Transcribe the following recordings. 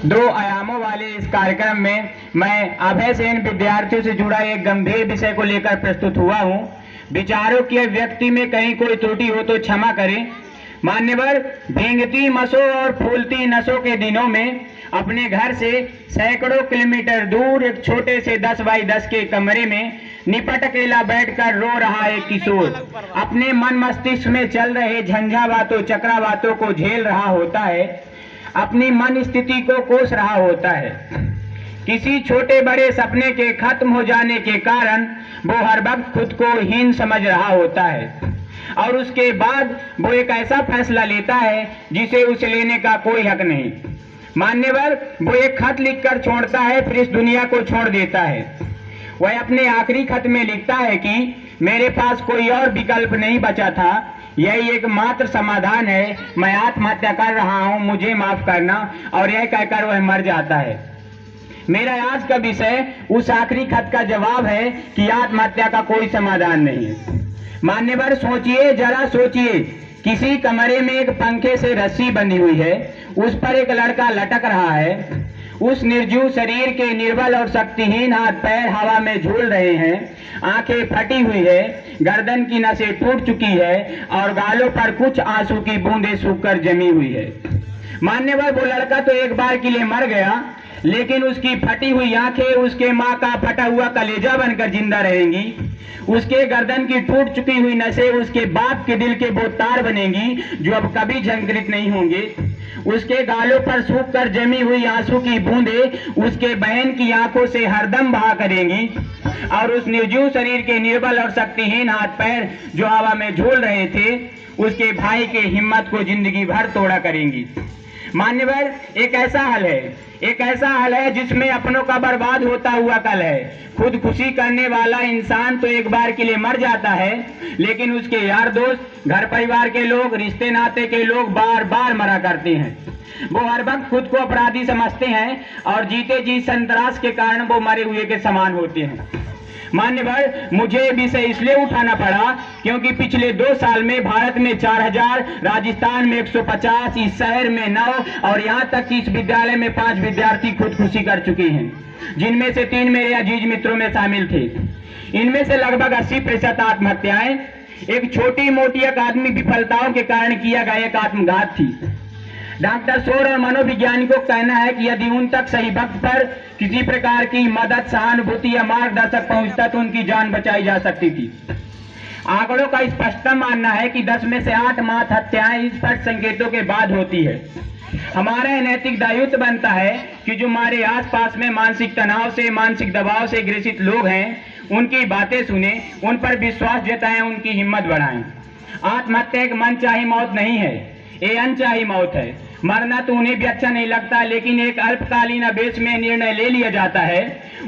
दो आयामों वाले इस कार्यक्रम में मैं अभय सेन विद्यार्थियों से जुड़ा एक गंभीर विषय को लेकर प्रस्तुत हुआ हूं। विचारों की व्यक्ति में कहीं कोई त्रुटि हो तो क्षमा करें। मान्यवर, भींगती मसों और फूलती नसों के दिनों में अपने घर से सैकड़ों किलोमीटर दूर एक छोटे से 10 बाई 10 के कमरे में निपट अकेला बैठकर रो रहा एक किशोर अपने मन मस्तिष्क में चल रहे झंझावातों चक्रावातों को झेल रहा होता है, अपनी मन स्थिति को कोस रहा होता है। किसी छोटे बड़े सपने के खत्म हो जाने के कारण वो हर वक्त खुद को हीन समझ रहा होता है और उसके बाद वो एक ऐसा फैसला लेता है जिसे उसे लेने का कोई हक नहीं। मान्यवर, वो एक खत लिखकर छोड़ता है, फिर इस दुनिया को छोड़ देता है। वह अपने आखिरी खत में लिखता है कि मेरे पास कोई और विकल्प नहीं बचा था, यही एकमात्र समाधान है, मैं आत्महत्या कर रहा हूं, मुझे माफ करना। और यह कहकर वह मर जाता है। मेरा आज का विषय उस आखिरी खत का जवाब है कि आत्महत्या का कोई समाधान नहीं है। मान्यवर, सोचिए, जरा सोचिए, किसी कमरे में एक पंखे से रस्सी बंधी हुई है, उस पर एक लड़का लटक रहा है, उस निर्जीव शरीर के निर्बल और शक्तिहीन हाथ पैर हवा में झूल रहे हैं, आंखें फटी हुई है, गर्दन की नसें टूट चुकी है और गालों पर कुछ आंसू की बूंदें सूखकर जमी हुई है। मान्यवर, वो लड़का तो एक बार के लिए मर गया, लेकिन उसकी फटी हुई आंखें उसके माँ का फटा हुआ कलेजा बनकर जिंदा रहेंगी। उसके गर्दन की टूट चुकी हुई नसें उसके बाप के दिल के वो तार बनेंगी जो अब कभी झंकृत नहीं होंगे। उसके गालों पर सूख कर जमी हुई आंसू की बूंदें उसके बहन की आंखों से हरदम बहा करेंगी और उस निर्जीव शरीर के निर्बल और शक्तिहीन हाथ पैर जो हवा में झूल रहे थे, उसके भाई के हिम्मत को जिंदगी भर तोड़ा करेंगी। मान्यवर, एक ऐसा हल है जिसमें अपनों का बर्बाद होता हुआ कल है। खुदकुशी करने वाला इंसान तो एक बार के लिए मर जाता है, लेकिन उसके यार दोस्त, घर परिवार के लोग, रिश्ते नाते के लोग बार बार मरा करते हैं। वो हर वक्त खुद को अपराधी समझते हैं और जीते जी संतरास के कारण वो मरे हुए के समान होते हैं। मान्यवर, मुझे विषय इसलिए उठाना पड़ा क्योंकि पिछले 2 साल में भारत में 4000, राजस्थान में 150, इस शहर में 9 और यहाँ तक कि इस विद्यालय में 5 विद्यार्थी खुदकुशी कर चुके हैं, जिनमें से 3 मेरे अजीज मित्रों में शामिल थे। इनमें से लगभग 80% आत्महत्याएं एक छोटी मोटी अकादमिक विफलताओं के कारण किया गया एक आत्मघात थी। डॉक्टर शोर और मनोवैज्ञानिकों का कहना है कि यदि उन तक सही वक्त पर किसी प्रकार की मदद, सहानुभूति या मार्गदर्शक पहुंचता तो उनकी जान बचाई जा सकती थी। आंकड़ों का स्पष्ट मानना है कि 10 में से 8 मात हत्याएं इस स्पष्ट संकेतों के बाद होती है। हमारा नैतिक दायित्व बनता है कि जो हमारे आसपास में मानसिक तनाव से, मानसिक दबाव से ग्रसित लोग हैं, उनकी बातें सुने, उन पर विश्वास जताएं, उनकी हिम्मत बढ़ाएं। आत्महत्या एक मनचाही मौत नहीं है, ये अनचाही मौत है। मरना तो उन्हें भी अच्छा नहीं लगता, लेकिन एक अल्पकालीन आवेश में निर्णय ले लिया जाता है।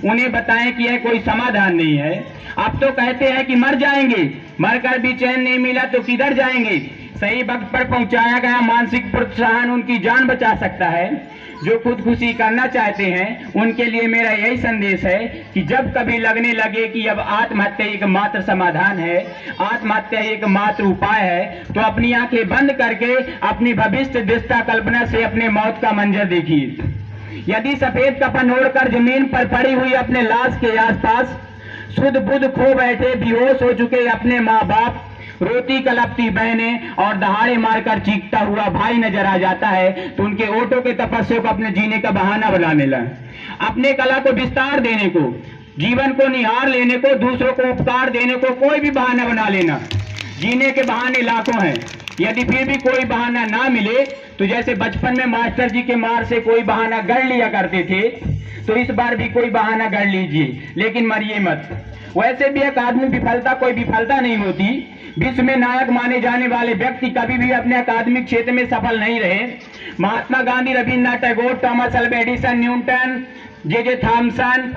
उन्हें बताएं कि यह कोई समाधान नहीं है। अब तो कहते हैं कि मर जाएंगे, मरकर भी चैन नहीं मिला तो किधर जाएंगे। सही वक्त पर पहुंचाया गया मानसिक प्रोत्साहन उनकी जान बचा सकता है। जो खुदकुशी करना चाहते हैं उनके लिए मेरा यही संदेश है कि जब कभी लगने लगे कि अब आत्महत्या एकमात्र समाधान है, आत्महत्या एकमात्र उपाय है, तो अपनी आंखें बंद करके अपनी भविष्य दृष्टा कल्पना से अपने मौत का मंजर देखिए। यदि सफेद कफन ओढ़कर जमीन पर पड़ी हुई अपने लाश के आसपास शुद्ध बुद्ध खो बैठे बेहोश हो चुके अपने माँ बाप, रोती कलपती बहनें और दहाड़े मारकर चीखता हुआ भाई नजर आ जाता है तो उनके ओठों के तपस्या को अपने जीने का बहाना बनाने लगे। अपने कला को विस्तार देने को, जीवन को निहार लेने को, दूसरों को उपकार देने को कोई भी बहाना बना लेना। जीने के बहाने लाखों हैं, यदि फिर भी कोई बहाना ना मिले तो जैसे बचपन में मास्टर जी के मार से कोई बहाना गढ़ लिया करते थे, तो इस बार भी कोई बहाना गढ़ लीजिए, लेकिन मरिए मत। वैसे भी अकादमिक विफलता कोई विफलता नहीं होती। विश्व में नायक माने जाने वाले व्यक्ति कभी भी अपने अकादमिक क्षेत्र में सफल नहीं रहे। Mahatma Gandhi, Rabindranath Tagore, Thomas Alva Edison, Newton, J Thomson,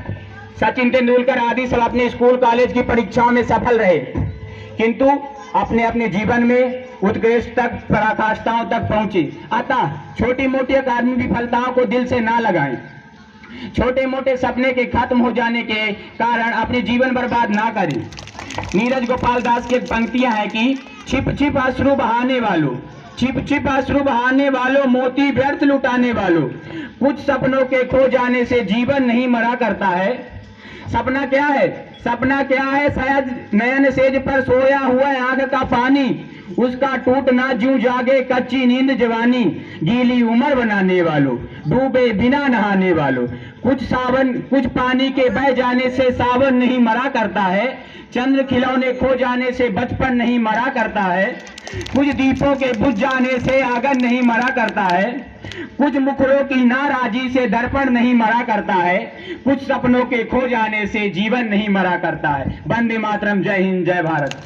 Sachin Tendulkar आदि सब अपने स्कूल कॉलेज की परीक्षाओं में सफल रहे, किंतु अपने अपने जीवन में उत्कृष्ट तक, पराकाष्ठाओं तक पहुंचे। अतः छोटी मोटी अकादमिक विफलताओं को दिल से ना लगाएं। छोटे मोटे सपने के खत्म हो जाने के कारण अपने जीवन बर्बाद ना करें। नीरज गोपाल दास की पंक्तियां हैं कि छिप छिप अश्रु बहाने वालों, छिप छिप अश्रु बहाने वालों, मोती व्यर्थ लुटाने वालों, कुछ सपनों के खो जाने से जीवन नहीं मरा करता है। सपना क्या है? सपना क्या है? शायद नयन सेज पर सोया हुआ आंख का पानी, उसका टूटना ज्यों जागे कच्ची नींद जवानी। गीली उम्र बनाने वालों, डूबे बिना नहाने वालों, कुछ पानी के बह जाने से सावन नहीं मरा करता है। चंद्र खिलौने खो जाने से बचपन नहीं मरा करता है। कुछ दीपों के बुझ जाने से आंगन नहीं मरा करता है। कुछ मुखड़ों की नाराजी से दर्पण नहीं मरा करता है। कुछ सपनों के खो जाने से जीवन नहीं मरा करता है। वंदे मातरम। जय हिंद, जय भारत।